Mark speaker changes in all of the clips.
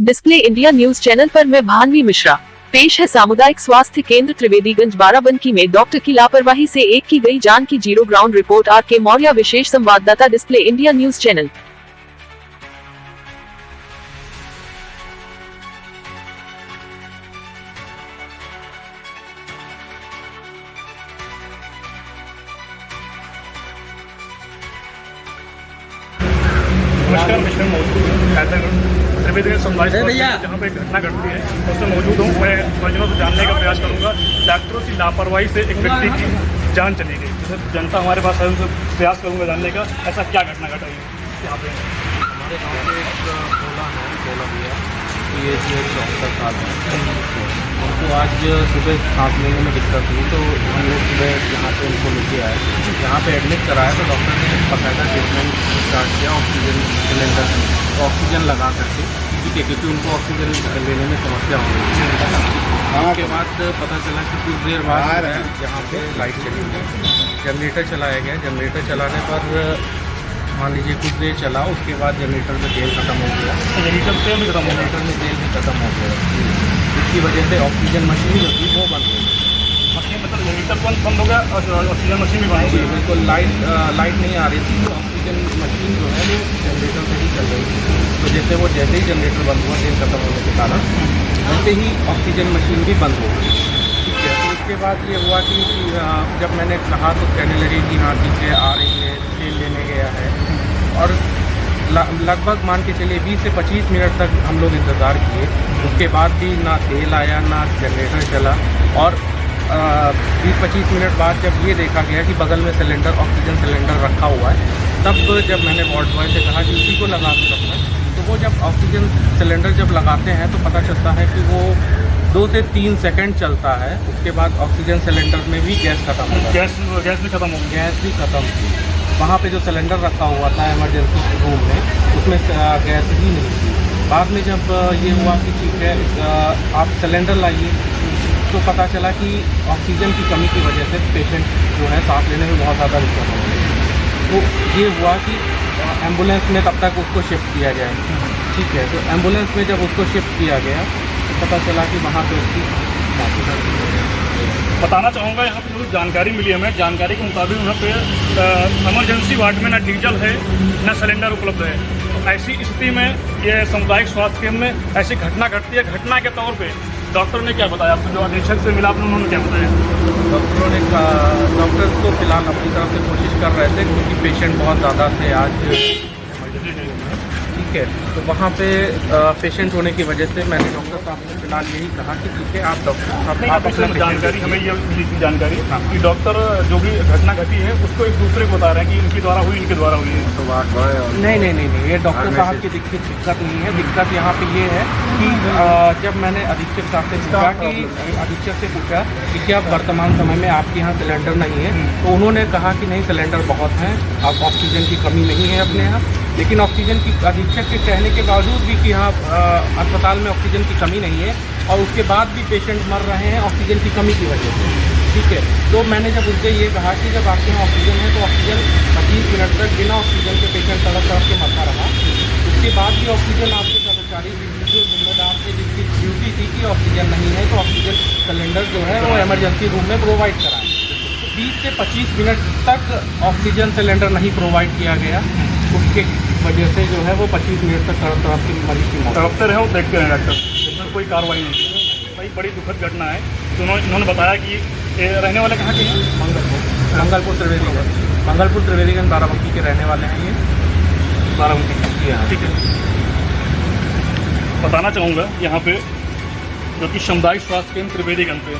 Speaker 1: Display India news channel पर मैं भानवी मिश्रा। पेश है सामुदायिक स्वास्थ्य केंद्र त्रिवेदीगंज बाराबंकी में डॉक्टर की लापरवाही से एक की गई जान की zero ground report. RK Maurya, विशेष संवाददाता, डिस्प्ले इंडिया न्यूज चैनल।
Speaker 2: नमस्कार, मैं मौजूद हूँ त्रिवेदीगंज समुदाय जहाँ पे एक घटना घटती है उसमें मौजूद हूँ। मैं परिजनों से जानने का प्रयास करूँगा। डॉक्टरों की लापरवाही से एक व्यक्ति की जान चली गई। जैसे जनता हमारे पास है, उनसे प्रयास करूँगा जानने का ऐसा क्या घटना घटा है यहाँ पे।
Speaker 3: हमारे गाँव के एक बोला भैया कि ये डॉक्टर साहब हैं, उनको आज सुबह सांस लेने में दिक्कत हुई तो हम लोग सुबह यहाँ पे उनको लेके आए। यहाँ पे एडमिट कराया तो डॉक्टर ने बाकायदा ट्रीटमेंट स्टार्ट किया ऑक्सीजन सिलेंडर, ऑक्सीजन लगा करके, ठीक है, क्योंकि उनको ऑक्सीजन लेने में समस्या हो रही है। उसके बाद पता चला कि कुछ देर बाद यहाँ पे लाइट चली गई, जनरेटर चलाया गया। जनरेटर चलाने पर मान लीजिए कुछ देर चला, उसके बाद जनरेटर में तेल खत्म हो गया। जनरेटर में तेल भी खत्म हो गया, जिसकी वजह से ऑक्सीजन मशीन जो थी वो बंद हो गई।
Speaker 2: मशीन मतलब जनरेटर बंद हो गया और ऑक्सीजन मशीन भी बंद हो गई।
Speaker 3: बिल्कुल लाइट नहीं आ रही थी, तो ऑक्सीजन मशीन जो है वो जनरेटर से ही चल रही थी। तो जैसे ही जनरेटर बंद हुआ तेल खत्म होने के कारण, वैसे ही ऑक्सीजन मशीन भी बंद हो गई। ठीक है, तो उसके बाद ये हुआ कि जब मैंने कहा तो कहने लगे कि हाँ ठीक है, आ रही है, तेल लेने गया है। और लगभग मान के चलिए 20 से 25 मिनट तक हम लोग इंतज़ार किए। उसके बाद भी ना तेल आया ना जनरेटर चला। और 20-25 मिनट बाद जब ये देखा गया कि बगल में सिलेंडर, ऑक्सीजन सिलेंडर रखा हुआ है, तब जब मैंने वार्ड बॉय से कहा कि उसी को लगा के रखना, तो वो जब ऑक्सीजन सिलेंडर जब लगाते हैं तो पता चलता है कि वो 2 से 3 सेकंड चलता है। उसके बाद ऑक्सीजन सिलेंडर में भी गैस खत्म हो गया।
Speaker 2: गैस भी खत्म हो गई।
Speaker 3: गैस भी खत्म थी। वहाँ पे जो सिलेंडर रखा हुआ था इमरजेंसी रूम में, उसमें गैस ही नहीं थी। बाद में जब ये हुआ कि ठीक है आप सिलेंडर लाइए, तो पता चला कि ऑक्सीजन की कमी की वजह से पेशेंट जो है सांस लेने में बहुत ज़्यादा दिक्कत हो रही है। तो ये हुआ कि एम्बुलेंस में तब तक उसको शिफ्ट किया जाए। ठीक है, तो एम्बुलेंस में जब उसको शिफ्ट किया गया तो पता चला कि वहाँ पे उसकी मौत हो गई।
Speaker 2: बताना चाहूँगा, यहाँ पे जो जानकारी मिली हमें, जानकारी के मुताबिक वहाँ पे इमरजेंसी वार्ड में ना डीजल है ना सिलेंडर उपलब्ध है। तो ऐसी स्थिति में ये सामुदायिक स्वास्थ्य केंद्र में ऐसी घटना घटती है। घटना के तौर पे डॉक्टर ने क्या बताया आपको? जो अधीक्षक से मिला आपने, उन्होंने क्या बताया?
Speaker 3: डॉक्टर को फिलहाल अपनी तरफ से कोशिश कर रहे थे, क्योंकि पेशेंट बहुत ज़्यादा थे आज। ठीक है, तो वहाँ पे पेशेंट होने की वजह से मैंने डॉक्टर साहब से फिलहाल यही कहा कि ठीक है, आप डॉक्टर साहब
Speaker 2: आप जानकारी हमें ये मिली थी जानकारी कि डॉक्टर जो भी घटना घटी है उसको एक दूसरे को बता रहे हैं कि इनके द्वारा हुई, इनके द्वारा हुई है।
Speaker 3: तो नहीं, ये डॉक्टर साहब की दिक्कत नहीं है। दिक्कत यहाँ पे ये है कि जब मैंने अधीक्षक साहब से पूछा कि क्या वर्तमान समय में आपके यहाँ सिलेंडर नहीं है, तो उन्होंने कहा कि नहीं, सिलेंडर बहुत हैं, अब ऑक्सीजन की कमी नहीं है अपने यहाँ। लेकिन ऑक्सीजन की अधीक्षक के कहने के बावजूद भी कि हाँ अस्पताल में ऑक्सीजन की कमी नहीं है, और उसके बाद भी पेशेंट मर रहे हैं ऑक्सीजन की कमी की वजह से। ठीक है, तो मैंने जब उनसे ये कहा कि जब आपके यहाँ ऑक्सीजन है तो ऑक्सीजन 25 मिनट तक बिना ऑक्सीजन के पेशेंट तड़प के मरता रहा। उसके बाद भी ऑक्सीजन आपके कर्मचारी जो जिम्मेदार थे, जिसकी ड्यूटी थी कि ऑक्सीजन नहीं है, तो ऑक्सीजन सिलेंडर जो है वो इमरजेंसी रूम में प्रोवाइड कराएं। 20 से 25 मिनट तक ऑक्सीजन सिलेंडर नहीं प्रोवाइड किया गया, उसके वजह से जो है वो 25 मिनट तक तड़प की मरीज की मौत।
Speaker 2: तड़पते रहे और देखते रहे डॉक्टर, इसमें कोई कार्रवाई नहीं की। भाई बड़ी दुखद घटना है। तो इन्होंने बताया कि रहने वाले कहाँ के हैं?
Speaker 3: मंगलपुर त्रिवेदीगंज बाराबंकी के रहने वाले हैं। ये
Speaker 2: बाराबंकी
Speaker 3: जी हाँ।
Speaker 2: ठीक है। बताना चाहूँगा यहाँ पे जो कि सामुदायिक स्वास्थ्य केंद्र त्रिवेदीगंज पे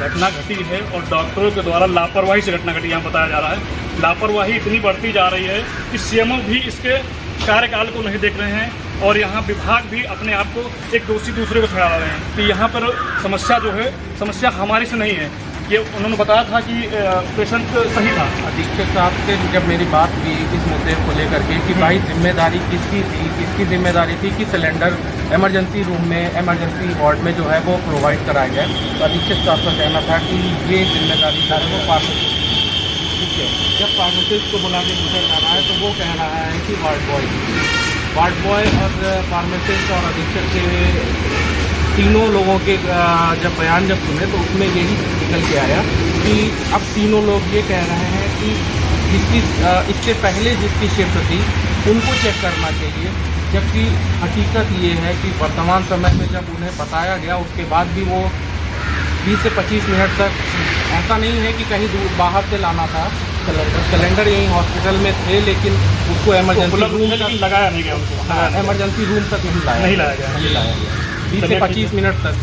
Speaker 2: घटना घटी है और डॉक्टरों के द्वारा लापरवाही से घटना घटी, यहाँ बताया जा रहा है। लापरवाही इतनी बढ़ती जा रही है कि सीएमओ भी इसके कार्यकाल को नहीं देख रहे हैं और यहाँ विभाग भी अपने आप को एक दोषी दूसरे को ठहरा रहे हैं कि यहाँ पर समस्या जो है, समस्या हमारी से नहीं है। ये उन्होंने बताया था कि पेशेंट सही था।
Speaker 3: अधीक्षक साहब से जब मेरी बात हुई इस मुद्दे को लेकर के कि भाई जिम्मेदारी किसकी थी, किसकी जिम्मेदारी थी कि सिलेंडर इमरजेंसी रूम में, इमरजेंसी वार्ड में जो है वो प्रोवाइड कराया जाए, तो अधीक्षक साहब का कहना था कि ये जिम्मेदारी था वो फार्मेसिस्ट। ठीक है, जब फार्मेसिस्ट को बुला के पूछा जा रहा है तो वो कह रहा है कि वार्ड बॉय। वार्ड बॉय और फार्मासिस्ट और अधीक्षक के तीनों लोगों के जब बयान सुने तो उसमें यही निकल के आया कि अब तीनों लोग ये कह रहे हैं कि जिसकी इससे पहले जिसकी शिफ्ट थी उनको चेक करना चाहिए, जबकि हकीकत ये है कि वर्तमान समय में जब उन्हें बताया गया उसके बाद भी वो 20 से 25 मिनट तक, ऐसा नहीं है कि कहीं दूर बाहर से लाना था सिलेंडर यहीं हॉस्पिटल में थे, लेकिन उसको इमरजेंसी रूम तक
Speaker 2: लगाया नहीं गया उनको,
Speaker 3: इमरजेंसी रूम तक नहीं लाया गया 20 से 25 मिनट तक